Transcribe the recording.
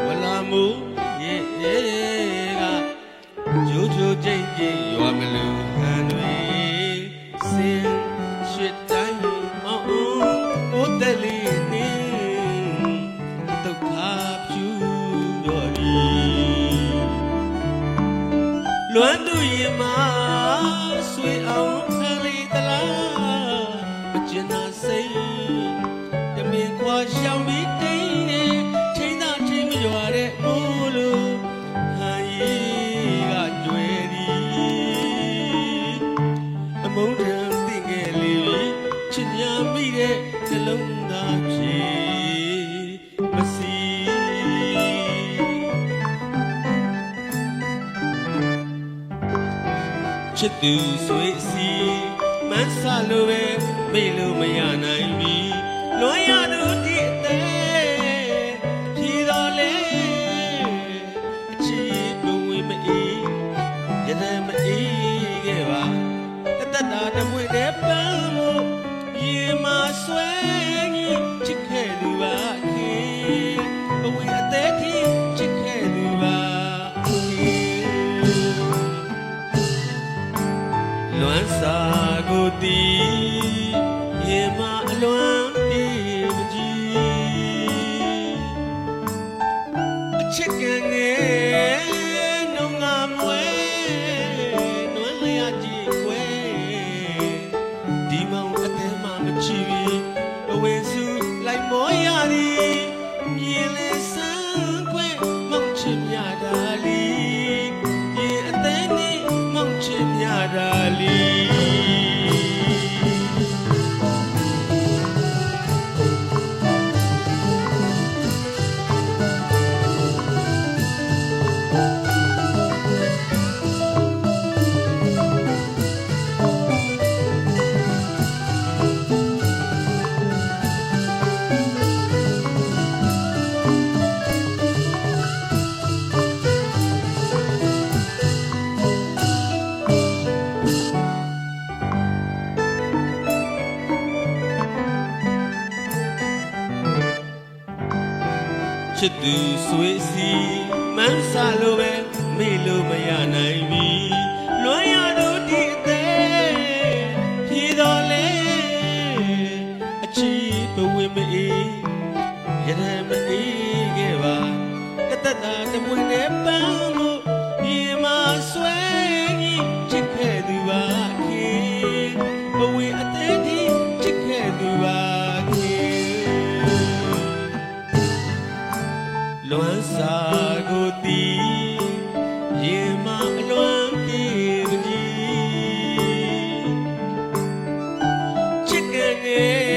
ဝလာမှုရေကဂျိုဂျိုကြိတ်ကြိတ်ရွာမလူဟန်တွေစင်ရွှေတိုင်းမောင်ဦးတလေးနေဒုက္ခဖြူတော်ဒီလွမ်းသူရင်မှာဆွေအောင်ဖလေးတလားမကျင်သာစိတ်တမင်ခွာရှောင်ပြီးတိတ်နေချိန်သာချိန်မရွာတဲ့မိုးလိုဟန်ရီကကျွဲဒီအမုန်းထံသိငယ်လေးချစ်ညာမိတဲ့နှလုံးသားဖြေမစီချစ်သူဆွေစီမန်းဆလိုပဲမေ့လို့မရနိုင်ပြီလွန်ရသူဒီအသေးဖြီတော်လေအချီဘဝင်မအေးရတဲ့မအေးခဲ့ပါတသက်တာတမွေတဲ့ပန်းမို့ရေမှာဆွဲကြီးချစ်ခဲ့သူပါခင်ဘဝင်အသေးထိချစ်ခဲ့သူပါလွမ်းစာကိုတီးရေမအလွမ်းပြေမကြည့်အချစ်ကငယ်နှုံငါမွဲနွမ်းလျာကြည့်ခွဲဒီမောင်အသေးမှမချီအဝင်းစုလိုက်မောရသည်မြင်လေဆန်းခွဲမောင်ချင်မြတာလီရင်အသေးနဲ့မောင်ချင်မြတာလီချစ်သူဆွေစီမန်းဆလိုပဲမေ့လို့မရနိုင်ပြီလွန်ရသူဒီအသေးဖြီတော်လေအချီဘဝင်မအေးရတဲ့မအေးခဲ့ပါတသက်တာတမွေနဲ့ပန်းမို့ဒီမှာဆွဲကြီးချစ်ခဲ့သူပါခင်ဘဝင်အသေးထိချစ်ခဲ့သူပါလွမ်းစာကိုတီးရေမအလွမ်းပြေမကြည့်ချစ်ကငယ်